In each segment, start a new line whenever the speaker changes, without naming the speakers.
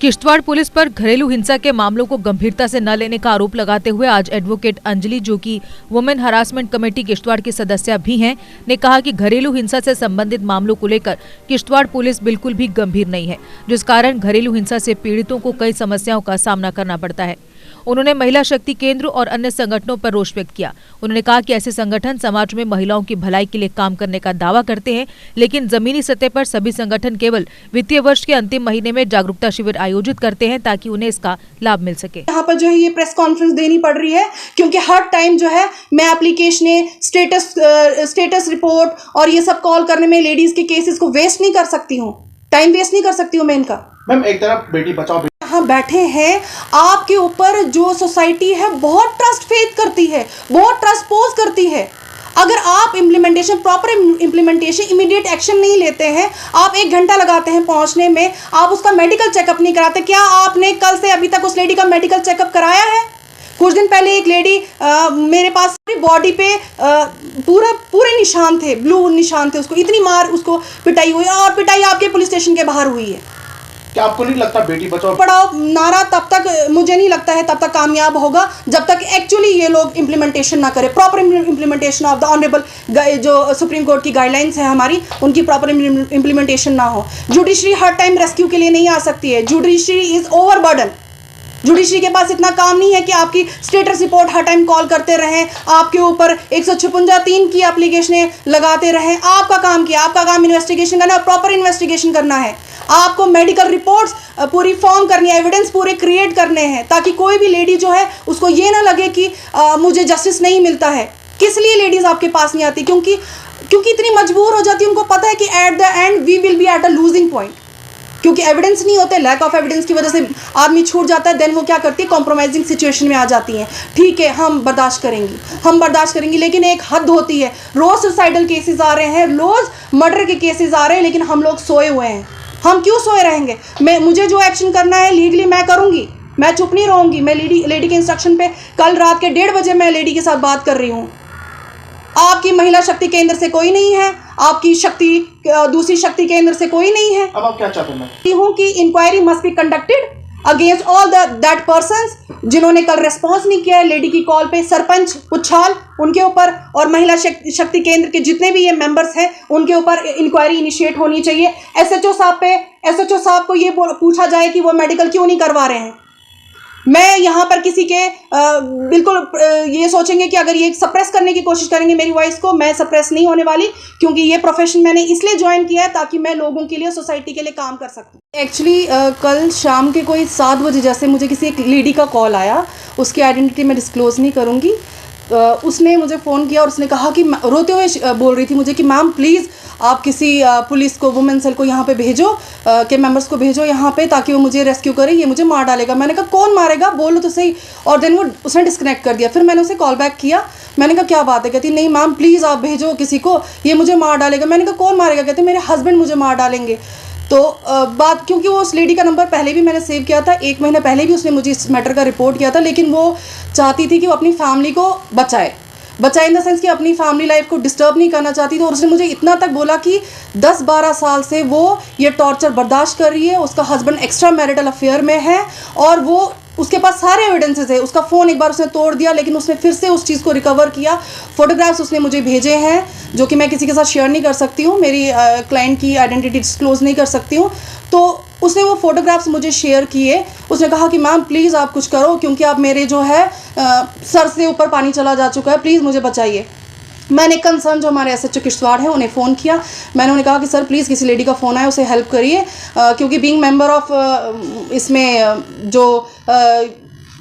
Kishtwar police पर घरेलू हिंसा के मामलों को गंभीरता से न लेने का आरोप लगाते हुए आज एडवोकेट अंजलि, जो कि वुमेन हरासमेंट कमेटी किश्तवाड़ की सदस्य भी हैं, ने कहा कि घरेलू हिंसा से संबंधित मामलों को लेकर किश्तवाड़ पुलिस बिल्कुल भी गंभीर नहीं है, जिस कारण घरेलू हिंसा से पीड़ितों को कई समस्याओं का सामना करना पड़ता है। उन्होंने महिला शक्ति केंद्र और अन्य संगठनों पर रोष व्यक्त किया। उन्होंने कहा कि ऐसे संगठन समाज में महिलाओं की भलाई के लिए काम करने का दावा करते हैं, लेकिन जमीनी सतह पर सभी संगठन केवल वित्तीय वर्ष के अंतिम महीने में जागरूकता शिविर आयोजित करते हैं ताकि उन्हें इसका लाभ मिल सके।
यहाँ पर जो है ये प्रेस कॉन्फ्रेंस देनी पड़ रही है क्योंकि हर टाइम जो है मैं एप्लीकेशन, स्टेटस रिपोर्ट और ये सब कॉल करने में लेडीज के केसेस को वेस्ट नहीं कर सकती हूँ, टाइम वेस्ट नहीं कर सकती हूँ मैं इनका।
मैम, एक तरफ बेटी बचाओ,
यहाँ बैठे हैं, आपके ऊपर जो सोसाइटी है बहुत ट्रस्ट फेथ करती है, बहुत ट्रस्ट पोज करती है। अगर आप प्रॉपर इम्प्लीमेंटेशन, इमीडिएट एक्शन नहीं लेते हैं, आप 1 घंटा लगाते हैं पहुंचने में, आप उसका मेडिकल चेकअप नहीं कराते। क्या आपने कल से अभी तक उस लेडी का मेडिकल चेकअप कराया है? कुछ दिन पहले एक लेडी मेरे पास बॉडी पे पूरे निशान थे, ब्लू निशान थे, उसको इतनी मार, उसको पिटाई हुई और पिटाई आपके पुलिस स्टेशन के बाहर हुई है।
क्या आपको नहीं लगता बेटी बचाओ
पढ़ाओ नारा तब तक, मुझे नहीं लगता है तब तक कामयाब होगा जब तक एक्चुअली ये लोग इम्प्लीमेंटेशन ना करें, proper implementation of the honourable जो सुप्रीम कोर्ट की गाइडलाइंस है हमारी, उनकी प्रॉपर इम्प्लीमेंटेशन ना हो। जुडिशरी हर टाइम रेस्क्यू के लिए नहीं आ सकती है। Judiciary is overburden. जुडिशरी के पास इतना काम नहीं है कि आपकी स्टेटस रिपोर्ट हर टाइम कॉल करते रहें, आपके ऊपर 156(3) की एप्लीकेशनें लगाते रहें। आपका काम क्या? आपका काम इन्वेस्टिगेशन करना है, प्रॉपर इन्वेस्टिगेशन करना है। आपको मेडिकल रिपोर्ट्स पूरी फॉर्म करनी है, एविडेंस पूरे क्रिएट करने हैं ताकि कोई भी लेडी जो है उसको ये ना लगे कि मुझे जस्टिस नहीं मिलता है। किस लिए लेडीज़ आपके पास नहीं आती? क्योंकि इतनी मजबूर हो जाती है, उनको पता है कि at the end we will be at a losing point. क्योंकि एविडेंस नहीं होते, लैक ऑफ एविडेंस की वजह से आदमी छूट जाता है। देन वो क्या करती है? कॉम्प्रोमाइजिंग सिचुएशन में आ जाती हैं। ठीक है, हम बर्दाश्त करेंगी, लेकिन एक हद होती है। रोज़ सुसाइडल केसेस आ रहे हैं, रोज़ मर्डर के केसेस आ रहे हैं, लेकिन हम लोग सोए हुए हैं। हम क्यों सोए रहेंगे? मुझे जो एक्शन करना है लीगली मैं करूँगी, मैं चुप नहीं रहूँगी। मैं लेडी के इंस्ट्रक्शन पे कल रात के 1:30 बजे मैं लेडी के साथ बात कर रही हूँ। आपकी महिला शक्ति केंद्र से कोई नहीं है, आपकी दूसरी शक्ति केंद्र से कोई नहीं है।
अब आप क्या चाहते हैं?
हूँ कि inquiry must be conducted against all that persons जिन्होंने कल रिस्पॉन्स नहीं किया है लेडी की कॉल पे। सरपंच उछाल उनके ऊपर और महिला शक्ति केंद्र के जितने भी ये मेंबर्स हैं उनके ऊपर इंक्वायरी इनिशिएट होनी चाहिए। एसएचओ साहब को ये पूछा जाए कि वो मेडिकल क्यों नहीं करवा रहे हैं। मैं यहाँ पर किसी के बिल्कुल ये सोचेंगे कि अगर ये सप्रेस करने की कोशिश करेंगे मेरी वॉइस को, मैं सप्रेस नहीं होने वाली, क्योंकि ये प्रोफेशन मैंने इसलिए ज्वाइन किया है ताकि मैं लोगों के लिए, सोसाइटी के लिए काम कर सकूँ। एक्चुअली कल शाम के कोई 7 बजे जैसे मुझे किसी एक लेडी का कॉल आया, उसकी आइडेंटिटी मैं डिस्क्लोज़ नहीं करूँगी। उसने मुझे फ़ोन किया और उसने कहा कि रोते हुए बोल रही थी मुझे कि मैम प्लीज़ आप किसी पुलिस को, वुमेन सेल को यहाँ पे भेजो, के मेंबर्स को भेजो यहाँ पे ताकि वो मुझे रेस्क्यू करे, ये मुझे मार डालेगा। मैंने कहा कौन मारेगा, बोलो तो सही। और देन उसने डिस्कनेक्ट कर दिया। फिर मैंने उसे कॉल बैक किया, मैंने कहा क्या बात है? कहती नहीं मैम प्लीज़ आप भेजो किसी को, ये मुझे मार डालेगा। मैंने कहा कौन मारेगा? कहते मेरे हस्बैंड मुझे मार डालेंगे। तो बात, क्योंकि वो उस लेडी का नंबर पहले भी मैंने सेव किया था, 1 महीने पहले भी उसने मुझे इस मैटर का रिपोर्ट किया था, लेकिन वो चाहती थी कि वो अपनी फैमिली को बचाए इन द सेंस कि अपनी फैमिली लाइफ को डिस्टर्ब नहीं करना चाहती थी। और उसने मुझे इतना तक बोला कि 10-12 साल से वो ये टॉर्चर बर्दाश्त कर रही है, उसका हस्बैंड एक्स्ट्रा मैरिटल अफेयर में है और वो उसके पास सारे एविडेंसेस है। उसका फ़ोन एक बार उसने तोड़ दिया, लेकिन उसने फिर से उस चीज़ को रिकवर किया। फ़ोटोग्राफ्स उसने मुझे भेजे हैं जो कि मैं किसी के साथ शेयर नहीं कर सकती हूँ, मेरी क्लाइंट की आइडेंटिटी डिस्क्लोज़ नहीं कर सकती हूँ। तो उसने वो फ़ोटोग्राफ्स मुझे शेयर किए। उसने कहा कि मैम प्लीज़ आप कुछ करो, क्योंकि आप मेरे जो है सर से ऊपर पानी चला जा चुका है, प्लीज़ मुझे बचाइए। मैंने कंसर्न जो हमारे एसएचओ किश्तवाड़ है उन्हें फ़ोन किया। मैंने उन्हें कहा कि सर प्लीज़ किसी लेडी का फ़ोन आया, उसे हेल्प करिए, क्योंकि बीइंग मेंबर ऑफ इसमें जो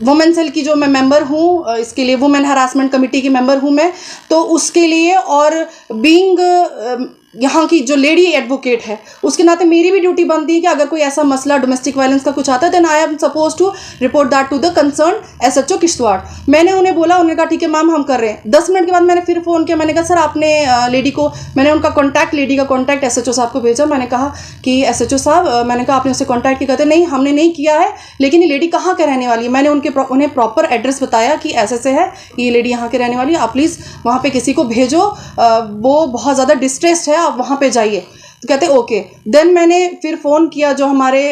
वुमेन सेल की जो मैं मेंबर हूँ, इसके लिए वुमेन हरासमेंट कमेटी की मेंबर हूँ मैं, तो उसके लिए और बीइंग यहाँ की जो लेडी एडवोकेट है उसके नाते मेरी भी ड्यूटी बनती है कि अगर कोई ऐसा मसला डोमेस्टिक वायलेंस का कुछ आता है then I am suppose to report that to the concern SHO Kishtwar. मैंने उन्हें बोला, उन्होंने कहा ठीक है मैम हम कर रहे हैं। 10 मिनट के बाद मैंने फिर फ़ोन किया। मैंने कहा सर आपने लेडी को, मैंने उनका कॉन्टैक्ट, लेडी का कॉन्टैक्ट एसएचओ साहब को भेजा। मैंने कहा कि एसएचओ साहब, मैंने कहा आपने उससे कॉन्टैक्ट किया? कहते नहीं हमने नहीं किया है, लेकिन ये लेडी कहाँ के रहने वाली है? मैंने उन्हें प्रॉपर एड्रेस बताया कि ऐसे है, ये लेडी यहाँ के रहने वाली है, आप प्लीज़ वहाँ पर किसी को भेजो, वो बहुत ज़्यादा डिस्ट्रेस्ड है, आप वहाँ पर जाइए। तो कहते ओके। देन मैंने फिर फ़ोन किया जो हमारे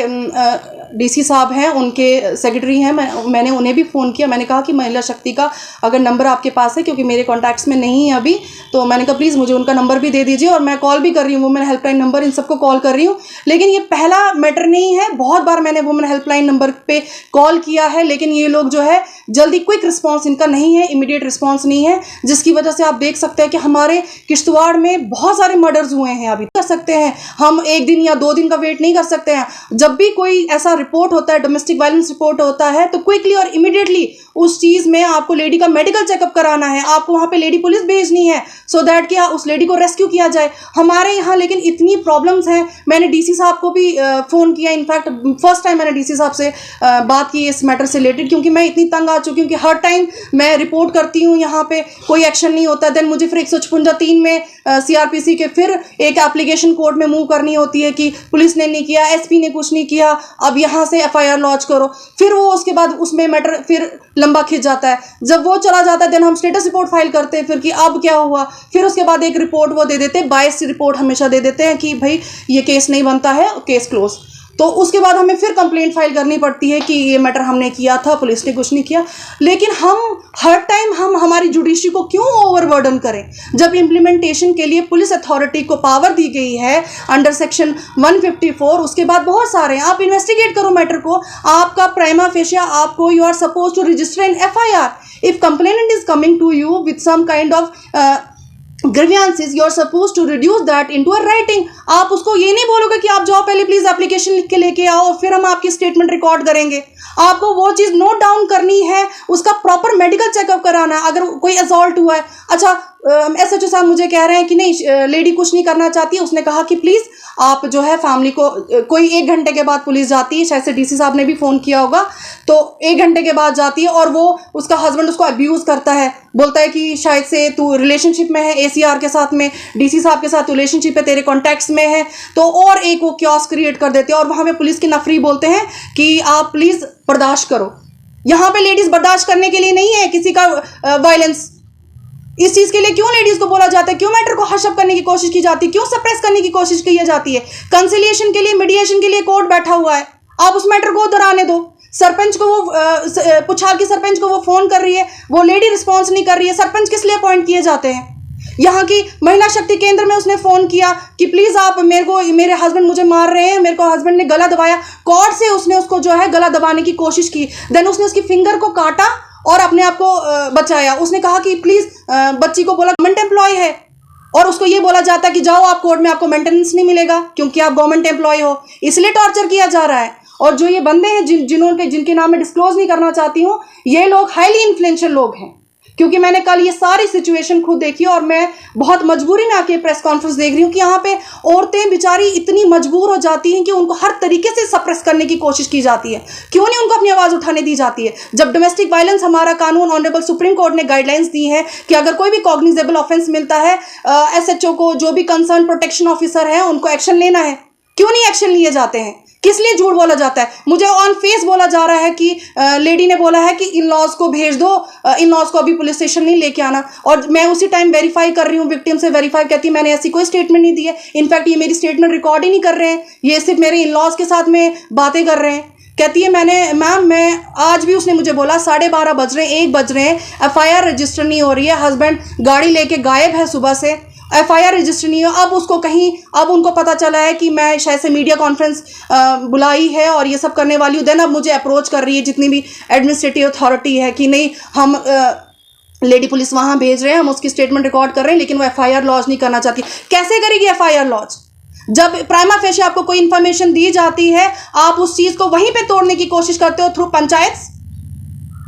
डीसी साहब हैं, उनके सेक्रेटरी हैं, मैंने उन्हें भी फ़ोन किया। मैंने कहा कि महिला शक्ति का अगर नंबर आपके पास है, क्योंकि मेरे कॉन्टैक्ट्स में नहीं है अभी, तो मैंने कहा प्लीज़ मुझे उनका नंबर भी दे दीजिए। और मैं कॉल भी कर रही हूँ, वुमेन हेल्पलाइन नंबर इन सबको कॉल कर रही हूँ। लेकिन ये पहला मैटर नहीं है, बहुत बार मैंने वुमेन हेल्पलाइन नंबर पे कॉल किया है, लेकिन ये लोग जो है जल्दी क्विक रिस्पॉन्स इनका नहीं है, इमीडिएट रिस्पॉन्स नहीं है, जिसकी वजह से आप देख सकते हैं कि हमारे किश्तवाड़ में बहुत सारे मर्डर्स हुए हैं। अभी कर सकते हैं हम 1 दिन या 2 दिन का वेट नहीं कर सकते हैं। जब भी कोई ऐसा रिपोर्ट होता है, डोमेस्टिक वायलेंस रिपोर्ट होता है, तो क्विकली और इमीडिएटली उस चीज़ में आपको लेडी का मेडिकल चेकअप कराना है, आपको वहाँ पे लेडी पुलिस भेजनी है, सो दैट कि उस लेडी को रेस्क्यू किया जाए। हमारे यहाँ लेकिन इतनी प्रॉब्लम्स हैं। मैंने डीसी साहब को भी फ़ोन किया, इनफैक्ट फर्स्ट टाइम मैंने डीसी साहब से बात की इस मैटर से रिलेटेड, क्योंकि मैं इतनी तंग आ चुकी हूँ कि हर टाइम मैं रिपोर्ट करती हूँ, यहाँ पे कोई एक्शन नहीं होता। देन मुझे फिर 156(3) में CRPC के फिर एक एप्लीकेशन कोर्ट में मूव करनी होती है कि पुलिस ने नहीं किया, SP ने कुछ नहीं किया, अब यहाँ से FIR लॉन्च करो। फिर वो उसके बाद उसमें मैटर फिर लंबा खिंच जाता है। जब वो चला जाता है देन हम स्टेटस रिपोर्ट फाइल करते हैं फिर कि अब क्या हुआ। फिर उसके बाद एक रिपोर्ट वो दे देते हैं, बायस रिपोर्ट हमेशा दे देते हैं कि भाई ये केस नहीं बनता है, केस क्लोज। तो उसके बाद हमें फिर कंप्लेंट फाइल करनी पड़ती है कि ये मैटर हमने किया था, पुलिस ने कुछ नहीं किया। लेकिन हम हर टाइम हमारी जुडिशरी को क्यों ओवरबर्डन करें, जब इम्प्लीमेंटेशन के लिए पुलिस अथॉरिटी को पावर दी गई है अंडर सेक्शन 154। उसके बाद बहुत सारे हैं, आप इन्वेस्टिगेट करो मैटर को। आपका प्राइमा फेशिया, आपको you are suppose to register an FIR if complainant is coming to you with some kind of grievances, you are supposed to reduce that into a writing। आप उसको ये नहीं बोलोगे कि आप जाओ पहले प्लीज एप्लीकेशन लिख के लेके आओ, फिर हम आपकी स्टेटमेंट रिकॉर्ड करेंगे। आपको वो चीज़ नोट डाउन करनी है, उसका प्रॉपर मेडिकल चेकअप कराना है। अगर कोई असॉल्ट हुआ है, अच्छा SHO साहब मुझे कह रहे हैं कि नहीं लेडी कुछ नहीं करना चाहती है, उसने कहा कि प्लीज़ आप जो है फैमिली को, कोई 1 घंटे के बाद पुलिस जाती है, शायद से DC साहब ने भी फ़ोन किया होगा, तो 1 घंटे के बाद जाती है और वो उसका हस्बैंड उसको अब्यूज़ करता है, बोलता है कि शायद से तू रिलेशनशिप में है ACR के साथ में, DC साहब के साथ रिलेशनशिप है, तेरे कॉन्टैक्ट्स में है, तो और एक वो क्योस क्रिएट कर देते हैं। और वहाँ पे पुलिस की नफरी बोलते हैं कि आप प्लीज़ बर्दाश्त करो। यहाँ पे लेडीज़ बर्दाश्त करने के लिए नहीं है किसी का वायलेंस। इस चीज़ के लिए क्यों लेडीज़ को बोला जाता है, क्यों मैटर को हशअप करने की कोशिश की जाती है, क्यों सप्रेस करने की कोशिश की जाती है। कंसिलिएशन के लिए, मीडिएशन के लिए कोर्ट बैठा हुआ है, आप उस मैटर को उधर आने दो। सरपंच को वो पुछाल की सरपंच को वो फ़ोन कर रही है, वो लेडी रिस्पॉन्स नहीं कर रही है। सरपंच किस लिए अपॉइंट किए जाते हैं? यहाँ की महिला शक्ति केंद्र में उसने फ़ोन किया कि प्लीज़ आप मेरे हस्बैंड मुझे मार रहे हैं, मेरे को हस्बैंड ने गला दबाया, कोर्ट से उसने उसको जो है गला दबाने की कोशिश की। देन उसने उसकी फिंगर को काटा और अपने आप को बचाया। उसने कहा कि प्लीज़, बच्ची को बोला गवर्नमेंट एम्प्लॉय है, और उसको ये बोला जाता है कि जाओ आप कोर्ट में, आपको मेंटेनेंस नहीं मिलेगा क्योंकि आप गवर्नमेंट एम्प्लॉय हो, इसलिए टॉर्चर किया जा रहा है। और जो ये बंदे हैं जिनके नाम मैं डिस्क्लोज नहीं करना चाहती हूँ, ये लोग हाईली इन्फ्लुएंशियल लोग हैं, क्योंकि मैंने कल ये सारी सिचुएशन खुद देखी और मैं बहुत मजबूरी में आके प्रेस कॉन्फ्रेंस देख रही हूँ कि यहाँ पे औरतें बेचारी इतनी मजबूर हो जाती हैं कि उनको हर तरीके से सप्रेस करने की कोशिश की जाती है। क्यों नहीं उनको अपनी आवाज़ उठाने दी जाती है? जब डोमेस्टिक वायलेंस हमारा कानून ऑनरेबल सुप्रीम कोर्ट ने गाइडलाइंस दी है कि अगर कोई भी कॉग्निजेबल ऑफेंस मिलता है, SHO को, जो भी कंसर्न प्रोटेक्शन ऑफिसर है, उनको एक्शन लेना है। क्यों नहीं एक्शन लिए जाते हैं? किस लिए झूठ बोला जाता है? मुझे ऑन फेस बोला जा रहा है कि लेडी ने बोला है कि इन लॉज को भेज दो, इन लॉज को अभी पुलिस स्टेशन नहीं लेके आना। और मैं उसी टाइम वेरीफाई कर रही हूँ, विक्टिम से वेरीफाई, कहती मैंने ऐसी कोई स्टेटमेंट नहीं दी है, इनफैक्ट ये मेरी स्टेटमेंट रिकॉर्ड ही नहीं कर रहे हैं, ये सिर्फ मेरे इन लॉज के साथ में बातें कर रहे हैं। कहती है मैं आज भी, उसने मुझे बोला 12:30 बज रहे हैं, 1 बज रहे हैं, FIR रजिस्टर नहीं हो रही है, हस्बैंड गाड़ी लेके गायब है सुबह से, FIR रजिस्टर नहीं हो। अब उनको पता चला है कि मैं शायद से मीडिया कॉन्फ्रेंस बुलाई है और ये सब करने वाली हूँ। देन अब मुझे अप्रोच कर रही है जितनी भी एडमिनिस्ट्रेटिव अथॉरिटी है कि नहीं, हम लेडी पुलिस वहाँ भेज रहे हैं, हम उसकी स्टेटमेंट रिकॉर्ड कर रहे हैं, लेकिन वो FIR लॉन्च नहीं करना चाहती। कैसे करेगी FIR लॉन्च? जब प्राइमा फेशिया आपको कोई इन्फॉर्मेशन दी जाती है, आप उस चीज़ को वहीं पे तोड़ने की कोशिश करते हो थ्रू पंचायत।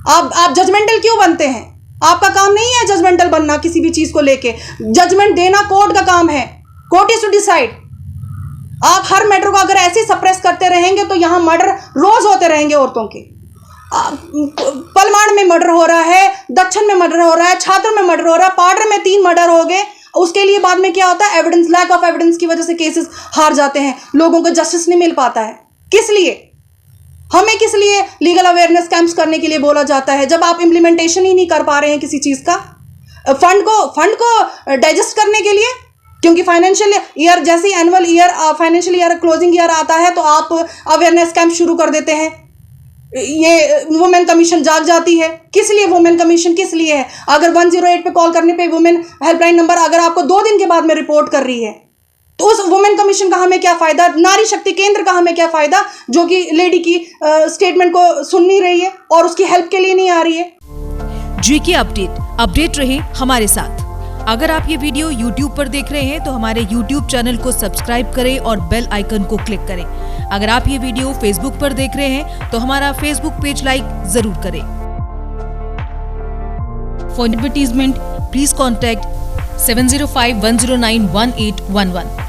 आप जजमेंटल क्यों बनते हैं? आपका काम नहीं है जजमेंटल बनना किसी भी चीज़ को लेके। जजमेंट देना कोर्ट का काम है, कोर्ट इज टू डिसाइड। आप हर मैटर को अगर ऐसे सप्रेस करते रहेंगे तो यहाँ मर्डर रोज होते रहेंगे औरतों के। पलमाड़ में मर्डर हो रहा है, दक्षिण में मर्डर हो रहा है, छात्र में मर्डर हो रहा है, पाडर में 3 मर्डर हो गए। उसके लिए बाद में क्या होता है? एविडेंस, लैक ऑफ एविडेंस की वजह से केसेस हार जाते हैं, लोगों को जस्टिस नहीं मिल पाता है। किस लिए? हमें किस लिए लीगल अवेयरनेस कैंप्स करने के लिए बोला जाता है जब आप इम्प्लीमेंटेशन ही नहीं कर पा रहे हैं किसी चीज़ का? फंड को डाइजेस्ट करने के लिए क्योंकि फाइनेंशियल ईयर जैसे ही annual year financial year closing year आता है तो आप अवेयरनेस कैंप शुरू कर देते हैं। ये वुमेन कमीशन जाग जाती है। किस लिए वुमेन कमीशन किस लिए है? अगर 108 पे कॉल करने पे वुमेन हेल्पलाइन नंबर अगर आपको 2 दिन के बाद में रिपोर्ट कर रही है तो उस वुमेन कमीशन का हमें क्या फायदा, नारी शक्ति केंद्र का हमें क्या फायदा जो कि लेडी की स्टेटमेंट को सुन नहीं रही है और उसकी हेल्प के लिए नहीं आ रही है।
GK अपडेट रहे हमारे साथ। अगर आप ये वीडियो YouTube पर देख रहे हैं तो हमारे YouTube चैनल को सब्सक्राइब करें और बेल आइकन को क्लिक करें। अगर आप ये वीडियो Facebook पर देख रहे हैं तो हमारा Facebook पेज लाइक जरूर करें। For advertisement please contact 7051091811।